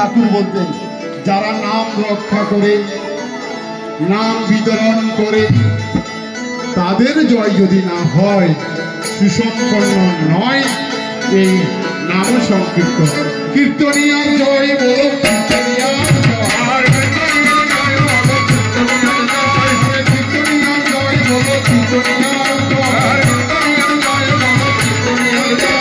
ঠাকুর বলতেন, যারা নাম রক্ষা করে, নাম বিতরণ করে, তাদের জয় যদি না হয়, সুসম্পন্ন নয় এই নাম সংকীর্তন। কীর্তনিয়ার জয় বলো, কীর্তনিয়ার জয়, কীর্তনিয়ার জয় বলো, কীর্তনিয়ার জয়, কীর্তনিয়ার জয় বলো, কীর্তনিয়ার জয়, কীর্তনিয়ার জয় বলো, কীর্তনিয়ার জয়।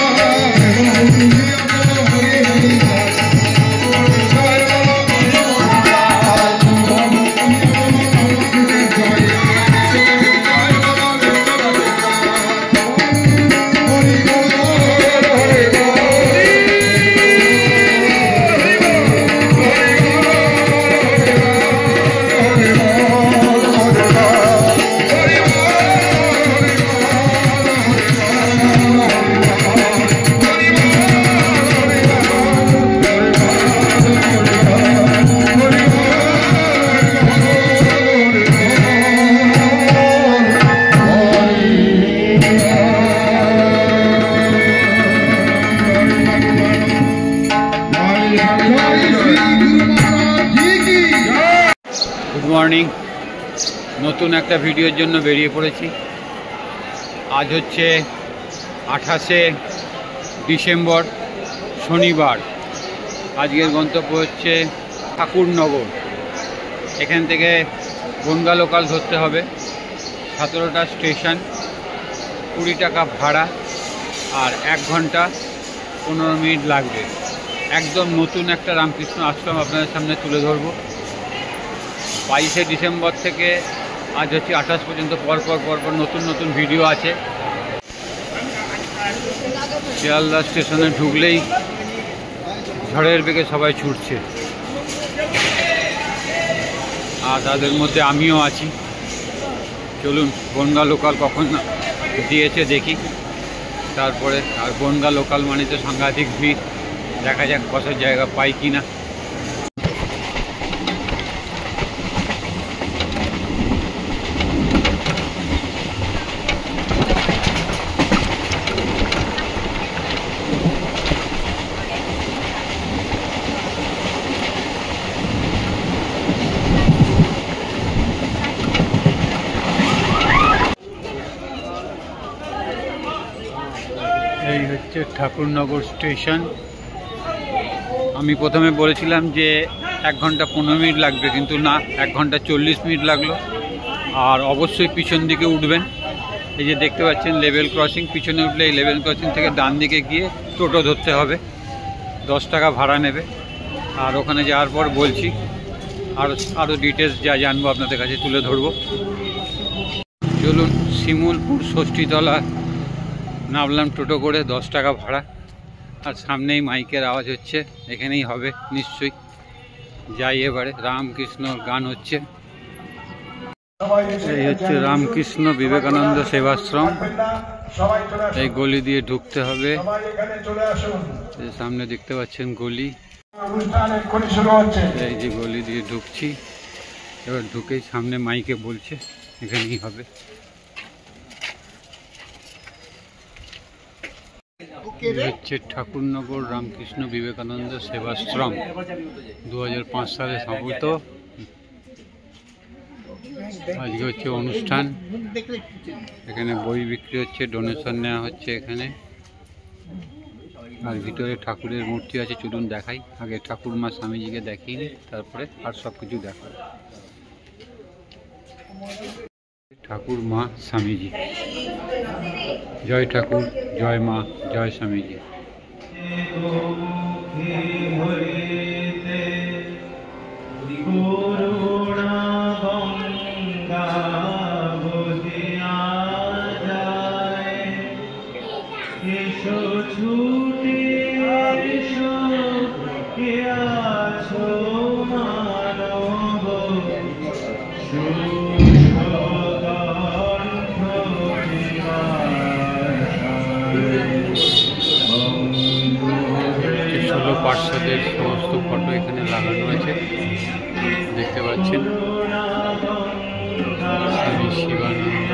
Good morning. নতুন একটা ভিডিওর জন্য বেরিয়ে পড়েছি। আজ হচ্ছে 28শে ডিসেম্বর, শনিবার। আজকের গন্তব্য হচ্ছে ঠাকুরনগর। এখান থেকে বনগাঁ লোকাল ধরতে হবে। 17টা স্টেশন, 20 টাকা ভাড়া, আর 1 ঘন্টা 15 মিনিট লাগবে। একদম নতুন একটা রামকৃষ্ণ আশ্রম আপনাদের সামনে তুলে ধরবো। 22শে ডিসেম্বর থেকে আজ হচ্ছে 28 পর্যন্ত পরপর নতুন নতুন ভিডিও আছে। শিয়ালদা স্টেশনে ঢুকলেই ঝড়ের বেগে সবাই ছুটছে, আর তাদের মধ্যে আমিও আছি। চলুন বনগাঁ লোকাল কখন দিয়েছে দেখি, তারপরে। আর বনগাঁ লোকাল মানে তো সাংঘাতিক ভিড়, দেখা যাক বসার জায়গা পাই কি না। এই হচ্ছে ঠাকুরনগর স্টেশন। আমি প্রথমে বলেছিলাম যে 1 ঘন্টা 15 মিনিট লাগবে, কিন্তু না, 1 ঘন্টা 40 মিনিট লাগলো। আর অবশ্যই পিছন দিকে উঠবেন। এই যে দেখতে পাচ্ছেন লেভেল ক্রসিং, পিছনে উঠলে এই লেভেল ক্রসিং থেকে ডান দিকে গিয়ে টোটো ধরতে হবে। 10 টাকা ভাড়া নেবে। আর ওখানে যাওয়ার পর বলছি, আরও ডিটেলস যা জানবো আপনাদের কাছে তুলে ধরবো। চলুন, শিমুলপুর ষষ্ঠীতলা নামলাম টোটো করে, 10 টাকা ভাড়া। আর সামনেই মাইকের আওয়াজ হচ্ছে, এখানেই হবে নিশ্চয়ই। যাই এবারে। রামকৃষ্ণ গান হচ্ছে। এই হচ্ছে রামকৃষ্ণ বিবেকানন্দ সেবাশ্রম। এই গলি দিয়ে ঢুকতে হবে। সামনে দেখতে পাচ্ছেন গলি, এই যে গলি দিয়ে ঢুকছি। এবার ঢুকেই সামনে মাইকে বলছে এখানেই হবে। হচ্ছে ঠাকুরনগর রামকৃষ্ণ বিবেকানন্দ সেবাশ্রম, 2005 সালে স্থাপিত। আজকে হচ্ছে অনুষ্ঠান। এখানে বই বিক্রি হচ্ছে, ডোনেশন নেওয়া হচ্ছে এখানে। আর ভিতরে ঠাকুরের মূর্তি আছে, চলুন দেখাই। আগে ঠাকুরমা স্বামীজিকে দেখিয়ে নিই, তারপরে আর সব কিছু দেখাই। ঠাকুর মা স্বামীজি। জয় ঠাকুর, জয় মা, জয় স্বামীজি। পার্শ্বদের সমস্ত ফটো এখানে লাগানো আছে, দেখতে পাচ্ছেন। স্বামী শিবানন্দ।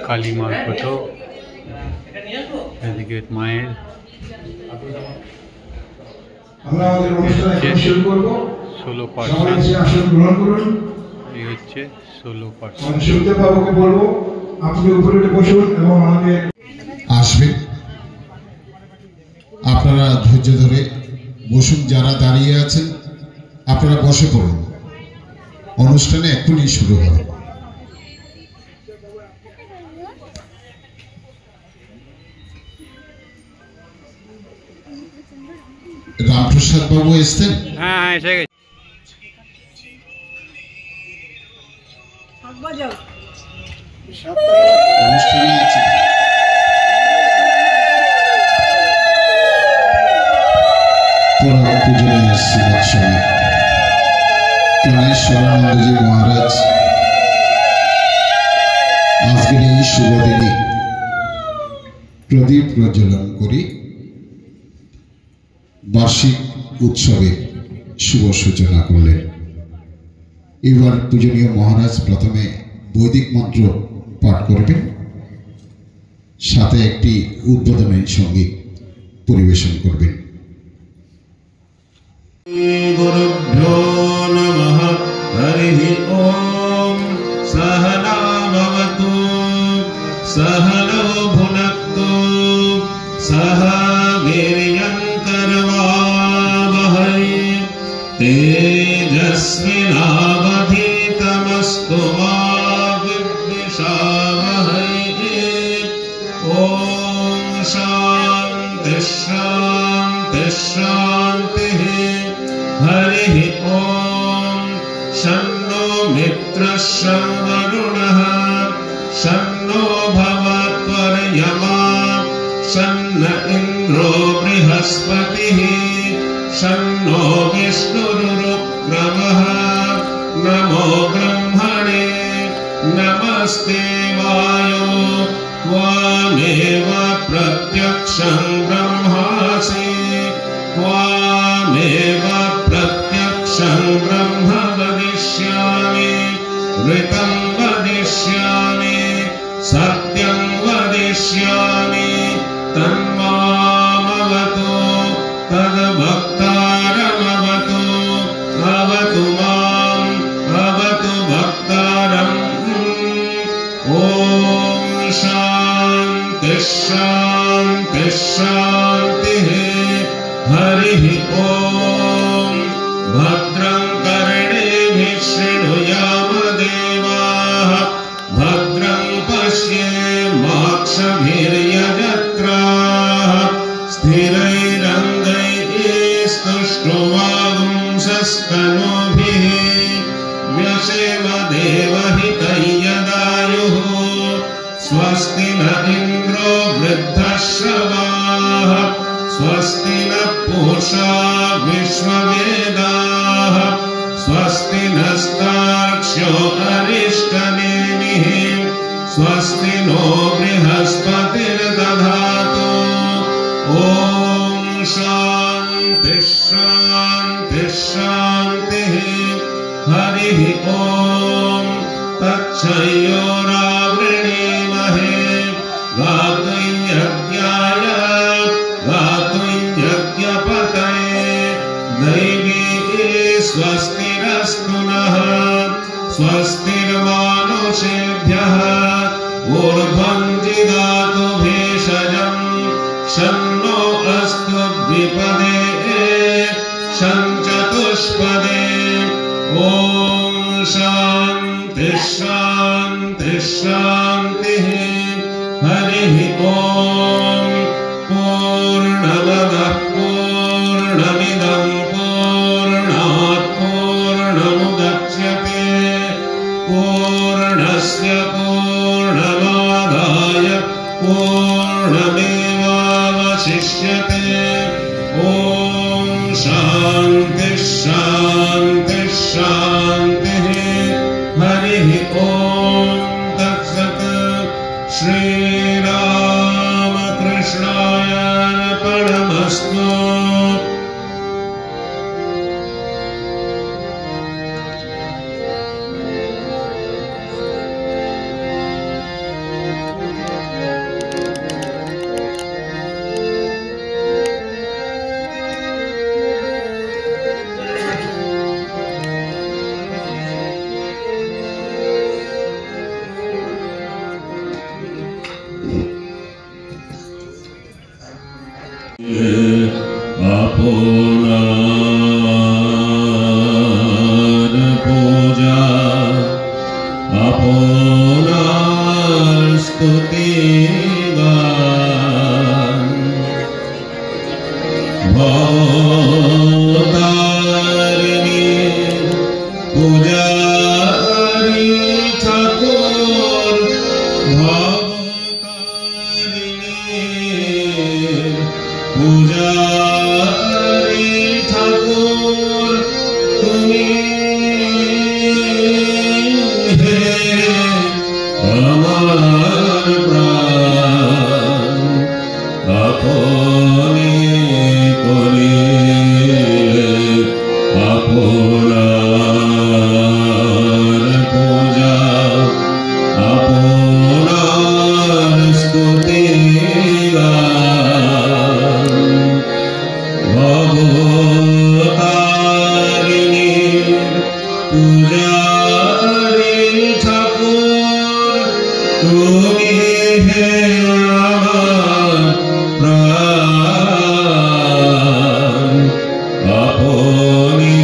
কালী মার ফটো, এদিকে মায়ের। আমরা আমাদের অনুষ্ঠান এখন শুরু করব। 16% আসন গ্রহণ করুন। এই হচ্ছে 16%। আমি সুখদেব বাবুকে বলবো আপনি উপরে উঠে বসুন এবং আমাদের আসবেন। আপনারা ধৈর্য ধরে বসুন, যারা দাঁড়িয়ে আছেন আপনারা বসে পড়ুন, অনুষ্ঠানে এক্ষুনি শুরু হবে। রামপ্রসাদ বাবু এসছেন? হ্যাঁ এসে গেছে। অনুষ্ঠানে আছে। পরম পূজনীয় শ্রীমৎ স্বামী প্রাণেশ্বরানন্দজি মহারাজ আজকের এই শুভ দিনে প্রদীপ প্রজ্বলন করে বার্ষিক উৎসবের শুভ সূচনা করলেন। এবার পূজনীয় মহারাজ প্রথমে বৈদিক মন্ত্র পাঠ করবেন, সাথে একটি উদ্বোধনী সঙ্গীত পরিবেশন করবেন। गुरुभ्यो नमः। हरिः ओम। सहना भवतु सहनो भुनक्तु सह वीर्यङ्करवावहै तेजस्विनावधीतमस्तु मा विद्विषावहै। ॐ शान्ति शान्ति शान्तिः। हरिः ओम। शन्नो मित्रः शं वरुणः शन्नो भवत्वर्यमा शन्न इन्द्रो बृहस्पतिः शन्नो विष्णुरुक्रमः। नमो ब्रह्मणे नमस्ते वायो त्वामेव प्रत्यक्षं ब्रह्मासि त्वामेव प्रत्यक्षं ब्रह्म वदिष्यामि ऋतं वदिष्यामि सत्यं वदिष्यामि तन्मामवतु तद्भक्तारमवतु अवतु माम् अवतु भक्तारम्। ॐ शान्ति शान्ति शान्तिः। हरिः ओम। भद्रं कर्णेभिः शृणुयाम देवाः भद्रं पश्येमाक्षभिर्यजत्राः स्थिरैरङ्गैस्तुष्ट्वागुंसस्तनूभिः व्यशेम देवहितैयदायुः। स्वस्ति न इन्द्रो वृद्धश्रवाः स्वस्ति न पूषा विश्ववेदाः स्वस्ति नस्तार्क्ष्यो अरिष्टनेमिः स्वस्ति नो बृहस्पतिर्दधातु। ॐ शान्ति शान्ति शान्तिः। हरिः ओम। तच्छयोरावृणीमहे गातुं यज्ञाय गातुं यज्ञपतये दैवी स्वस्तिरस्तु नः स्वस्तिर्मानुषेभ्यः ऊर्ध्वं जिगातु भेषजं शन्नो अस्तु द्विपदे शं चतुष्पदे। ॐ शान्ति शान्ति शान्तिः। हरिः ओम। पूर्णमदः पूर्णमिदं पूर्णात् पूर्णमुदच्यते पूर्णस्य पूर्णमादाय पूर्णमेवावशिष्यते। ॐ शान्ति शान्ति शान्तिः। हरिः ओम। तत्सत्। श्रीरामकृष्णाय अर्पणमस्तु। আপনার পূজা আপনার স্তুতি গান ভবতারিণী পূজারি ঠাকুর ভবতারিণী পূজারি ঠাকুর তুমি হে আমার প্রাণ আপনি করিলে আপনার পূজা আপনার স্তুতি গান ভবতারিণী পূজারি ঠাকুর তুমি হে আমার প্রাণ আপনি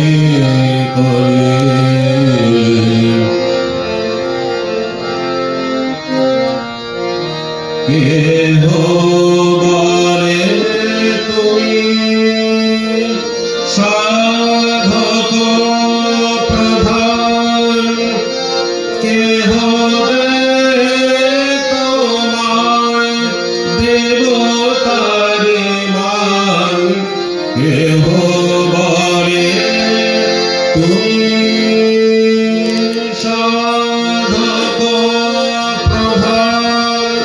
করিলে কেহ বলে তুমি সাধক প্রধান কেহ তোমায় দেবতারে মান কেহ বলে তুমি সাধক প্রধান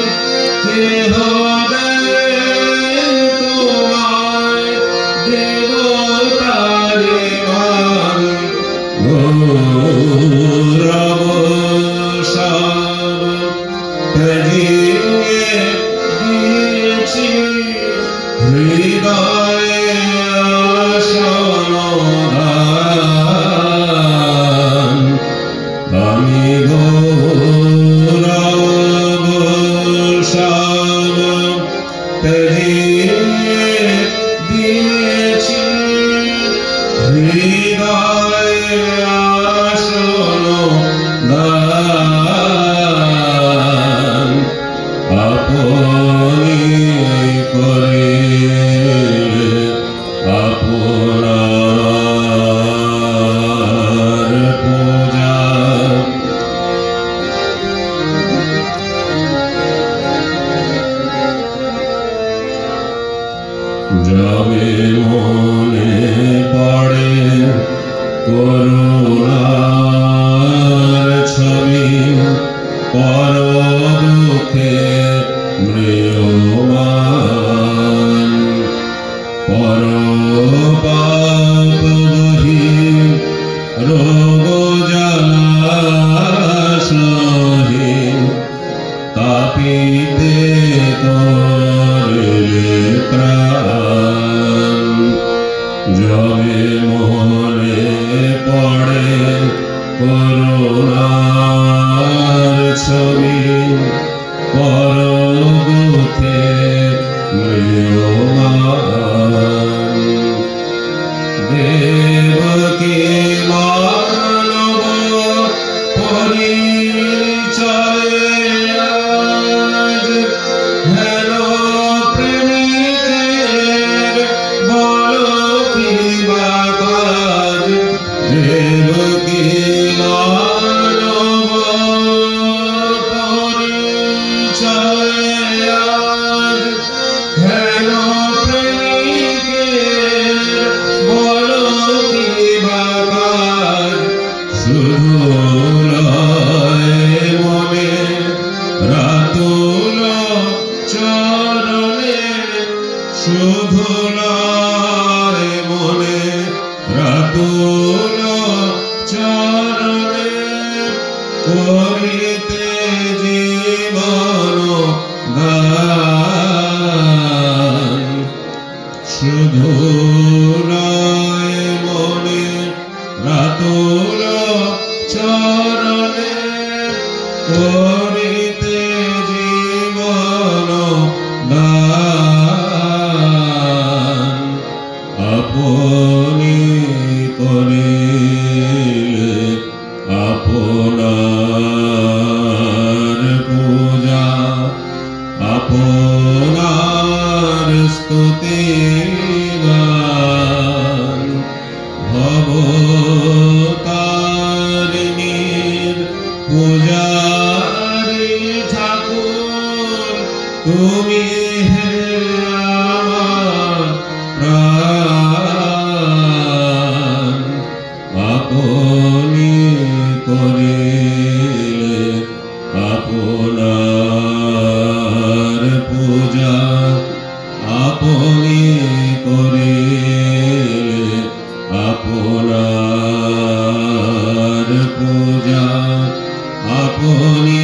কেহ তোমায় দেবতারে মান গৌরব সব ত্যাজিয়ে দিয়েছি হৃদয়ে আসন দান আমি গৌরব সব ত্যাজিয়ে দিয়েছি হৃদয়ে আসন দান আপনি করিলে আপনার পূজা যাবে মনে পড়ে করুণার ছবি পর দুঃখে মৃয়মান পর পাপ বহি রোগ জ্বালাসহি তাপিতে করিলে ত্রাণ যবে মনে পড়ে করুণার ছবি পর দুঃখে মৃয়মান দেবকী মানব পরিচয় আজ হেন প্রেমিকের বলো কি বা কাজ দেবকী মানব পরিচয় আজ হেন প্রেমিকের বলো কি বা কাজ শুধু লয় মনে রাতুল চরণে শুধু লয় মনে রাতুল চরণে করিতে জীবন দান শুধু লয় মনে রাতুল চরণে করিতে জীবন দান স্তুতি গান ভবতারিণীর পূজারি ঠাকুর তুমি হে আমার প্রাণ আপনি করিলে আপনার পূজা আপনি করিলে আপনার পূজা আপনি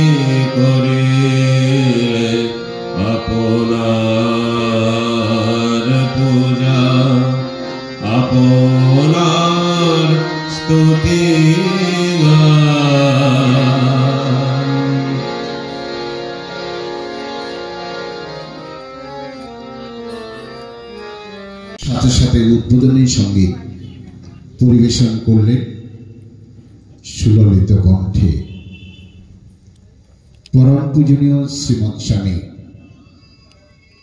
করিলে আপনার পূজা আপনার স্তুতি সাথে সাথে উদ্বোধনী সঙ্গীত পরিবেশন করলেন সুললিত কণ্ঠে পরম পূজনীয় শ্রীমৎ স্বামী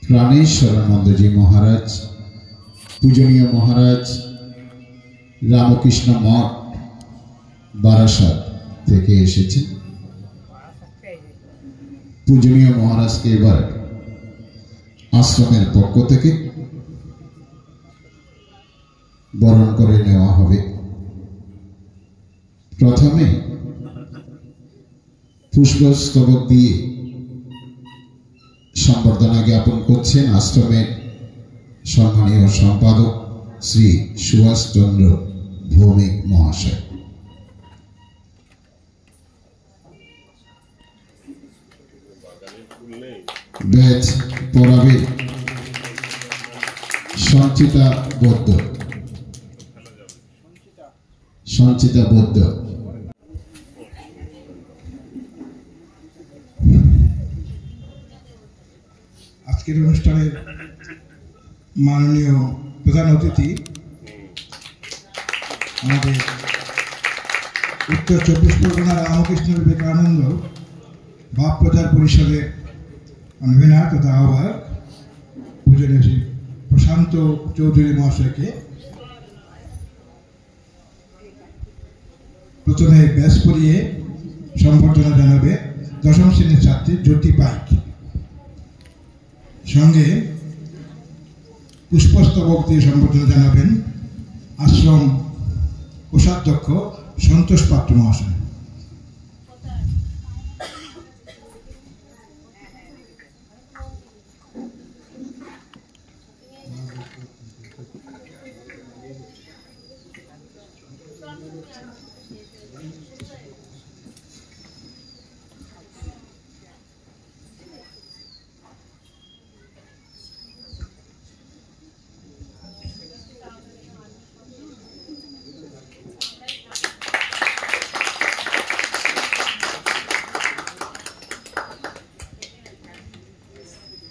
প্রাণেশ্বরানন্দজি মহারাজ, পূজনীয় মহারাজ রামকৃষ্ণ মঠ বারাসাত থেকে এসেছেন। পূজনীয় মহারাজকে এবার আশ্রমের পক্ষ থেকে বরণ করে নেওয়া হবে। প্রথমে পুষ্পস্তবক দিয়ে সম্বর্ধনা জ্ঞাপন করছেন আশ্রমের সম্মানীয় সম্পাদক শ্রী সুভাষচন্দ্র ভৌমিক মহাশয়। ব্যাচ পড়াবে সঞ্চিতা বৌদ্ধ। সঞ্চিতা বৌদ্ধ আজকের অনুষ্ঠানের মাননীয় প্রধান অতিথি আমাদের উত্তর 24 পরগনা রামকৃষ্ণ বিবেকানন্দ ভাব প্রচার পরিষদের কনভেনার তথা আহ্বায়ক পূজনীয় শ্রী প্রশান্ত চৌধুরী মহাশয়কে প্রথমে ব্যাস পড়িয়ে সম্বর্ধনা জানাবে দশম শ্রেণীর ছাত্রী জ্যোতি পাইক। সঙ্গে পুষ্পস্তবক দিয়ে সম্বর্ধনা জানাবেন আশ্রম কোষাধ্যক্ষ সন্তোষ পাত্র মহাশয়।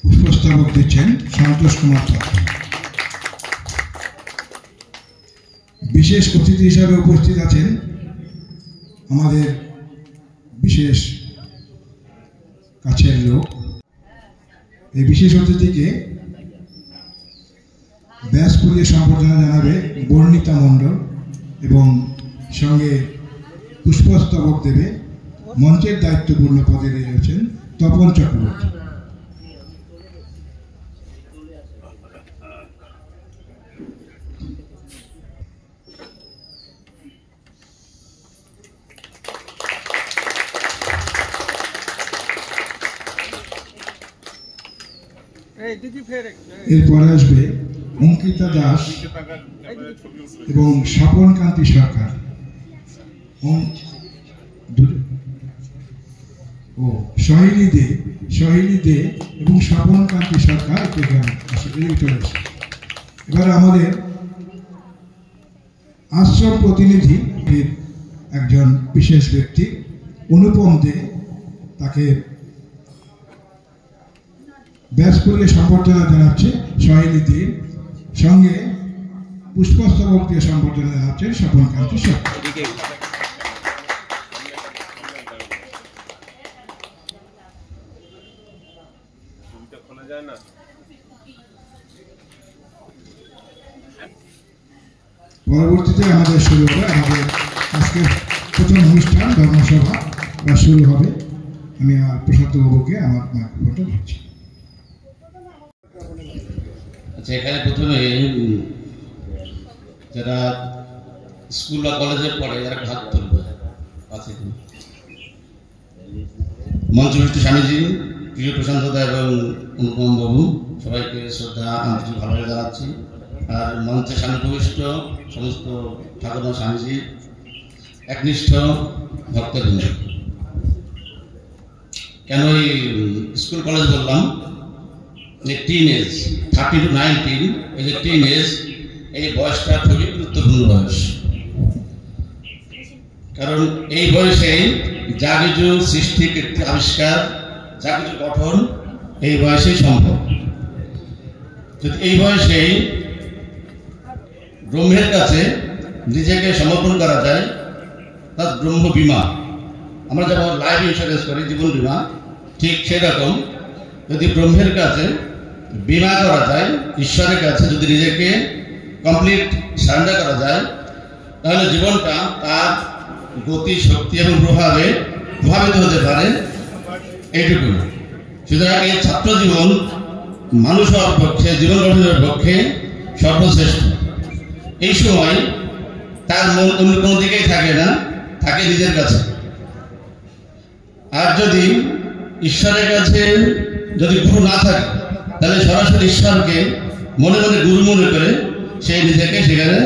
পুষ্পস্তবক দিচ্ছেন সন্তোষ কুমার পাত্র। বিশেষ অতিথি হিসাবে উপস্থিত আছেন আমাদের বিশেষ কাছের লোক। এই বিশেষ অতিথিকে ব্যাস পড়িয়ে সম্বর্ধনা জানাবে বর্ণিতা মণ্ডল এবং সঙ্গে পুষ্পস্তবক দেবে মঞ্চের দায়িত্বপূর্ণ পদে রয়েছেন তপন চক্রবর্তী। এরপরে আসবে অঙ্কিতা দাস এবং স্বপন কান্তি সরকার। সহিলি দে এবং স্বপন কান্তি সরকার চলে আসে। এবার আমাদের আশ্রম প্রতিনিধি একজন বিশেষ ব্যক্তি অনুপম দে, তাকে ব্যাস পড়িয়ে সম্বর্ধনা জানাচ্ছে সহিলি দে, সঙ্গে পুষ্পস্তবক দিয়ে সম্বর্ধনা জানাচ্ছেন স্বপন কান্তি সরকার। পরবর্তীতে আমাদের শুরু হবে আমাদের আজকের প্রথম অনুষ্ঠান ধর্মসভা শুরু হবে। আমি আমার প্রসাদ বাবুকে আমার মাইক্রোফোনটা দিচ্ছি। আচ্ছা, এখানে প্রথমে যারা স্কুল বা কলেজে পড়ে যারা হাত তুলবে আছে মঞ্চবিষ্ট স্বামীজি, প্রিয় প্রশান্ত দা এবং অনুপম বাবু, সবাইকে শ্রদ্ধা আন্তরিক ভালোবাসা জানাচ্ছি। আর মঞ্চে সান্নিধ্যবিষ্ট সমস্ত ঠাকুরমা স্বামীজি, একনিষ্ঠ ভক্তবৃন্দ। কেন এই স্কুল কলেজ বললাম, যে টিন এজ 30 to 19, এই যে টিন এজ, এই বয়সটা খুবই গুরুত্বপূর্ণ বয়স। কারণ এই বয়সেই যা কিছু সৃষ্টি, আবিষ্কার, যা কিছু গঠন এই বয়সেই সম্ভব। যদি এই বয়সেই ব্রহ্মের কাছে নিজেকে সমর্পণ করা যায়, তার ব্রহ্ম বিমা, আমরা যেমন লাইফ ইন্স্যুরেন্স করি জীবন বিমা, ঠিক সেরকম যদি ব্রহ্মের কাছে বিমা করা যায়, ঈশ্বরের কাছে যদি নিজেকে কমপ্লিট সারেন্ডার করা যায়, তাহলে জীবনটা তার গতি, শক্তি এবং প্রভাবে প্রভাবিত হতে পারে। এইটুকু। সুতরাং এই ছাত্র জীবন মানুষ হওয়ার পক্ষে, জীবন গঠনের পক্ষে সর্বশ্রেষ্ঠ। এই সময় তার মন অন্য কোনো দিকেই থাকে না, থাকে নিজের কাছে। আর যদি ঈশ্বরের কাছে যদি গুরু না থাকে, তাহলে সরাসরি ঈশ্বরকে মনে মনে গুরু মনে করে সে নিজেকে সেখানে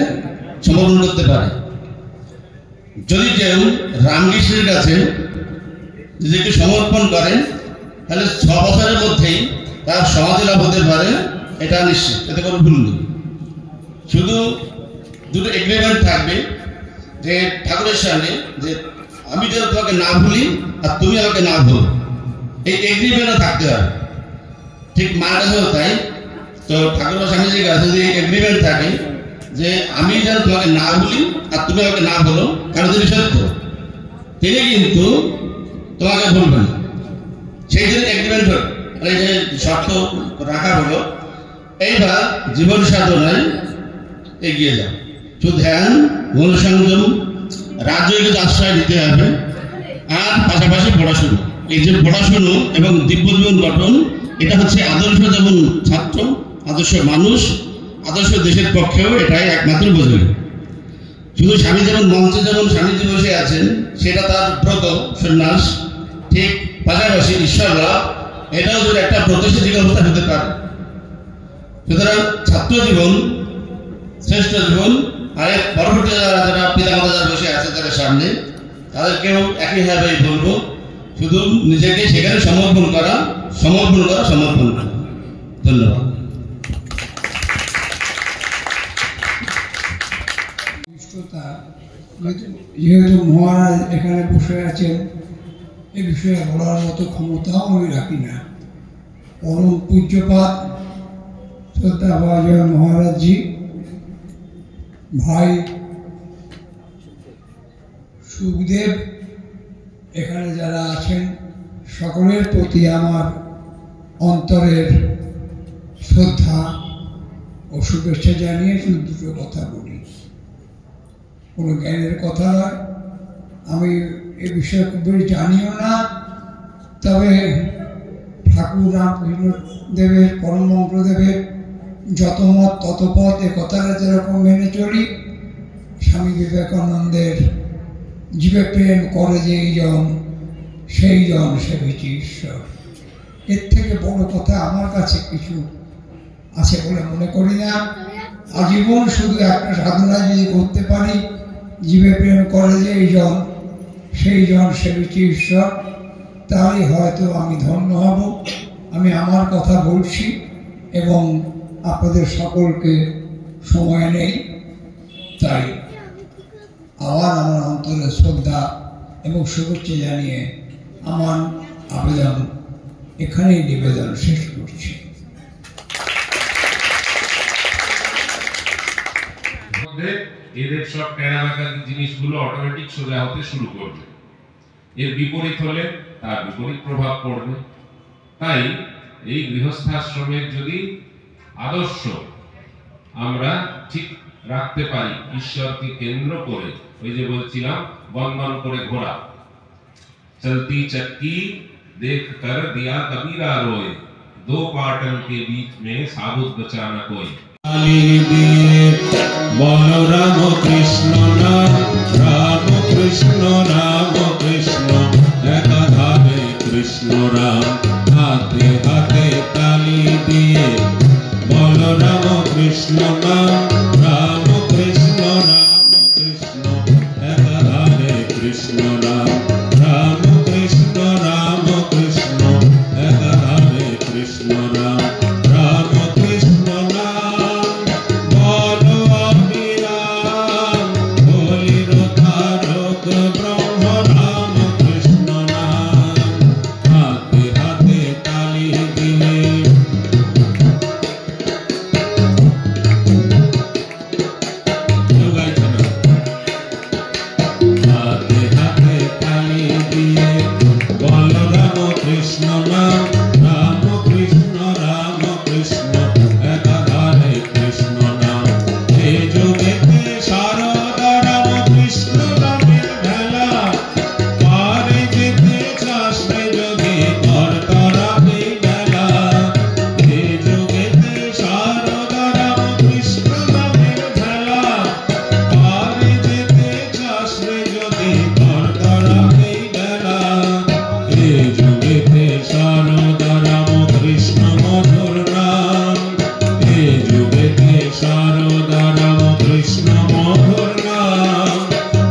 সমর্পণ করতে পারে। যদি কেউ রামকৃষ্ণের কাছে নিজেকে সমর্পণ করে, তাহলে 6 বছরের মধ্যেই তার সমাধি লাভ হতে পারে, এটা নিশ্চিত, এতে কোনো ভুল নেই। শুধু দুটো এগ্রিমেন্ট থাকবে যে ঠাকুরের সঙ্গে, যে আমি যেন তোমাকে না ভুলি আর তুমি আমাকে না ভুলো, এই এগ্রিমেন্টও থাকতে হবে। ঠিক মার কাছেও তাই। তো ঠাকুর স্বামীজির কাছে যদি এগ্রিমেন্ট থাকে যে আমি যেন তোমাকে না ভুলি আর তুমি আমাকে না বলো, কারণ তিনি সত্য, তিনি কিন্তু তোমাকে ভুলবেন। সেই জন্য এগ্রিমেন্ট হল, এই যে শর্ত রাখা হলো। এইবার জীবন সাধনায় এগিয়ে যাও, শুধু ধ্যান, মনোসংযম, রাজনৈতিক আশ্রয় দিতে হবে, আর পাশাপাশি পড়াশুনো। এই যে পড়াশুনো এবং দিব্য জীবন গঠন, এটা হচ্ছে আদর্শ যেমন ছাত্র, আদর্শ মানুষ, আদর্শ দেশের পক্ষেও এটাই একমাত্র বোঝে। শুধু স্বামী যেমন মঞ্চে যেমন স্বামীজি বসে আছেন, সেটা তার ব্রত সন্ন্যাস, ঠিক পাশাপাশি ঈশ্বর লাভ, এটাও যদি একটা প্রতিষ্ঠিত অবস্থা হতে পারে। সুতরাং ছাত্র জীবন শ্রেষ্ঠ জীবন। আর পরবর্তী যারা পিতামাতা যারা বসে আছে তাদের সামনে, তাদেরকেও একইভাবেই বলবো, শুধু নিজেকে সেখানে সমর্পণ করা, সমর্পণ করা, সমর্পণ করা। ধন্যবাদ। যেহেতু মহারাজ এখানে বসে আছেন, এ বিষয়ে বলার মতো ক্ষমতাও আমি রাখি না। পরম পূজ্যপাত শ্রদ্ধাভাজন মহারাজজি, ভাই সুখদেব, এখানে যারা আছেন সকলের প্রতি আমার অন্তরের শ্রদ্ধা ও শুভেচ্ছা জানিয়ে শুধু দুটো কথা বলি। কোনো জ্ঞানের কথা নয়, আমি এ বিষয়ে খুব বেশি জানিও না। তবে ঠাকুর রামকৃষ্ণ দেবের, পরমহংসদেবের যত মত তত পথ, এ কথাটা যেরকম মেনে চলি, স্বামী বিবেকানন্দের জীবে প্রেম করে যেই জন সেই জন সেবিছে ঈশ্বর, এর থেকে বড় কথা আমার কাছে কিছু আছে বলে মনে করি না। আজীবন শুধু একটা সাধনা যদি করতে পারি, জীবে প্রেম করে যেই জন সেই জন সেবিছে ঈশ্বর, তাহলে হয়তো আমি ধন্য হব। আমি আমার কথা বলছি এবং আপনাদের সকলকে সময় নেই, তাই আবার আমার অন্তরে শ্রদ্ধা এবং শুভেচ্ছা জানিয়ে আমার আবেদন এখানেই নিবেদন শেষ করছি। এদের সব টেরামেকার জিনিসগুলো অটোমেটিক সোজা হতে শুরু করবে, এর বিপরীত হলে তার বিপরীত প্রভাব পড়বে। তাই এই গৃহস্থাশ্রমের যদি আদর্শ আমরা ঠিক রাখতে পারি ঈশ্বরকে কেন্দ্র করে। ওই যে বলছিলাম বন্ধন করে ঘোরা, চলতি চক্কি देख कर दिया कबीरा रोए, दो पाटन के बीच में साबुत बचा न कोई। बोलो राम कृष्ण राम कृष्ण राम कृष्ण एकाधारे कृष्ण राम, हाथे हाथे ताली दिए बोलो राम कृष्ण राम कृष्ण एकाधारे कृष्ण राम, राम कृष्ण एकाधारे कृष्ण राम, राम कृष्ण नाम बोलो अभिराम, बोलिर तारक ब्रह्म राम कृष्ण नाम, हाथे हाथे ताली दिए हाथे हाथे ताली दिए बोलो राम कृष्ण राम कृष्ण एकाधारे कृष्ण नाम, हे जुगेते शारदा राम कृष्ण नामेर भेला, पारे जेते शास्त्रे जोगे कर तारा এই বেলা, हे जुगेते शारदा राम कृष्ण नामेर भेला, पारे जेते शास्त्रे जोगे कर तारा এই বেলা, हे जुगेते शारदा राम कृष्ण मधुर नाम, हे जुगेते शारदा राम कृष्ण मधुर नाम,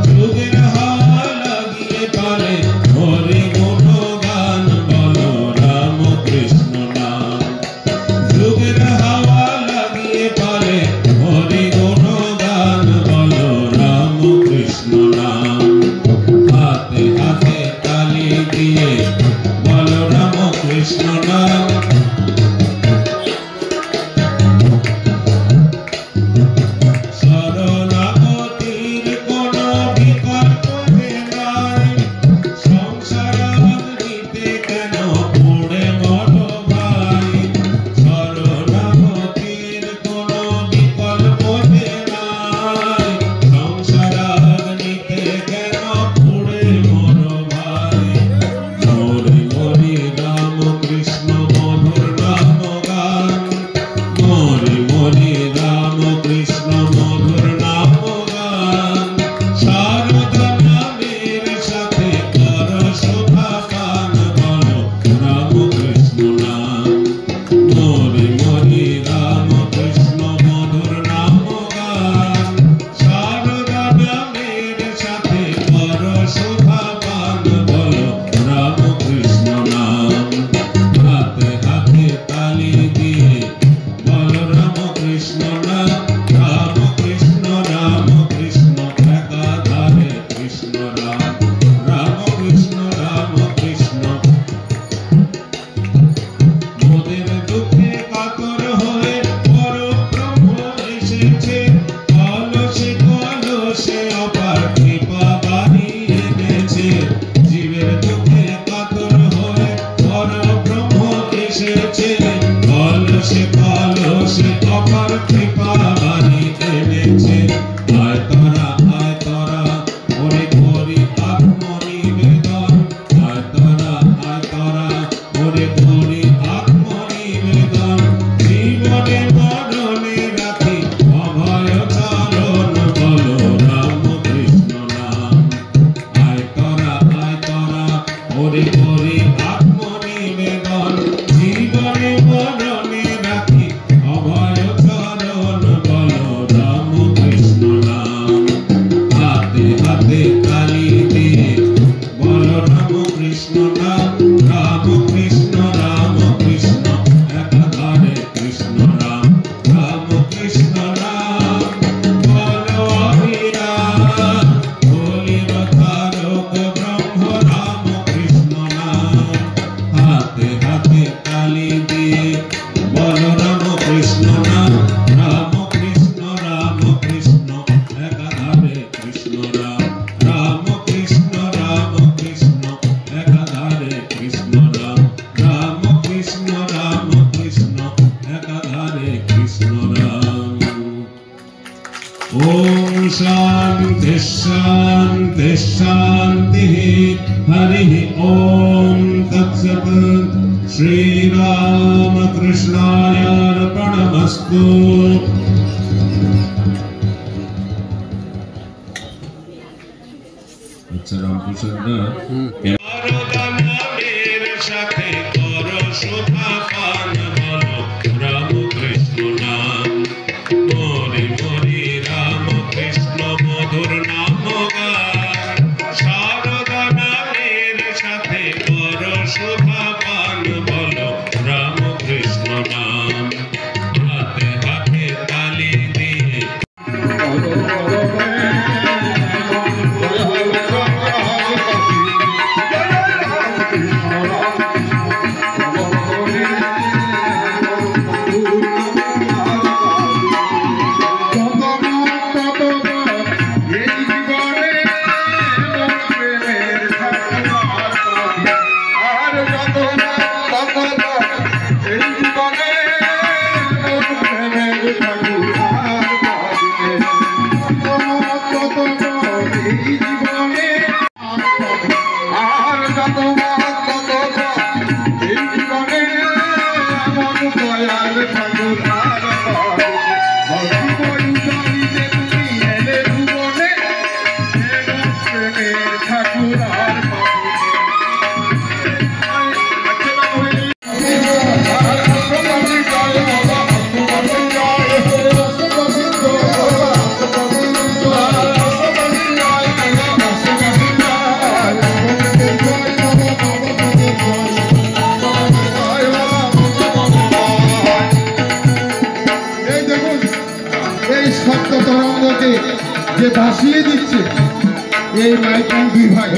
जुगेर हावा লাগিয়ে পারে হরি গুণ গান বলো রাম কৃষ্ণ নাম, যুগের হাওয়া লাগিয়ে পারে হরি গুণ গান বলো রাম কৃষ্ণ নাম, হাতে হাতে তালি দিয়ে বলো রাম কৃষ্ণ নাম, শরণাগতির কোনো বিকল্প যে নাই, সংসার অগ্নিতে কেন পড়ে মরো ভাই, শরণাগতির কোনো বিকল্প যে নাই, সংসার অগ্নিতে কেন পড়ে মরো ভাই, মরি মরি রাম কৃষ্ণ মধুর নাম গান, মরি মরি রাম কৃষ্ণ মধুর নাম গান, শারদা নামের সাথে কর শোভা পান বলো রাম কৃষ্ণ নাম, মরি মরি রাম কৃষ্ণ মধুর নাম গান, শারদা নামের সাথে কর শোভা পান বলো রাম কৃষ্ণ নাম, হাতে হাতে তালি দিয়ে বলো রাম কৃষ্ণ ओम शांति शांति शांति हरि ओम तत्सत् श्री राम कृष्णाय अर्पणमस्तु। अच्छा रामकृष्ण সাথে করো শোভা পান বলো রাম কৃষ্ণ নাম মরি মরি রাম কৃষ্ণ মধুর নাম গান শারদা নামের সাথে করো শোভা পান বলো রাম কৃষ্ণ নাম হাতে হাতে তালি দিয়ে যে ভাসিয়ে দিচ্ছে এই মাইকান দুই ভাই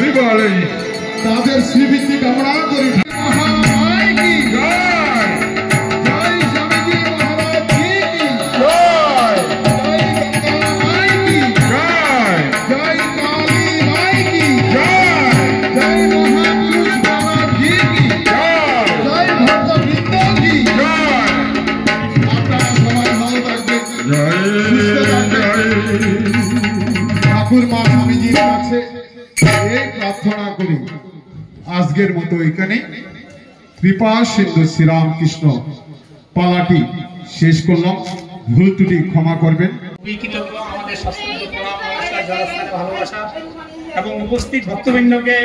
তাদের শ্রীবৃত্তি কামনা করি। ঠাকুর মা স্বামীজির কাছে এই প্রার্থনা করি আজকের মতো এখানে কৃপা সিন্ধু শ্রীরামকৃষ্ণ পালাটি শেষ করলাম। ভুল ত্রুটি ক্ষমা করবেন। আমাদের শাস্ত্রীয় প্রণাম নমস্কার জয়স্থানে ভালোবাসা এবং উপস্থিত ভক্তবৃন্দকে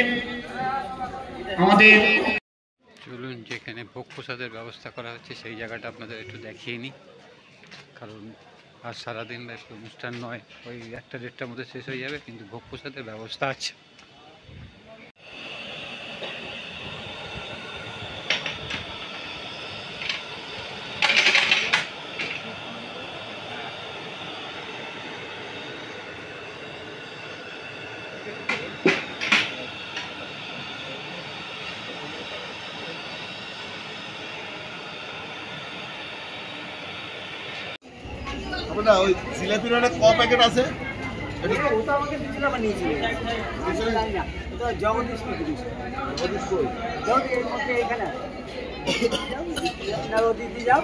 আমাদের চলুন যেখানে ভোগ প্রসাদের ব্যবস্থা করা হচ্ছে সেই জায়গাটা আপনাদের একটু দেখিয়ে নিই, কারণ আর সারাদিন অনুষ্ঠান নয়, ওই 1-1:30টার মধ্যে শেষ হয়ে যাবে, কিন্তু ভোগ প্রসাদের ব্যবস্থা আছে। ওই জিলাপির একটা ক প্যাকেট আছে, ওটা আমাকে দিয়েছিলাম বানিয়েছিল এটা জগদীশ এখানে যাও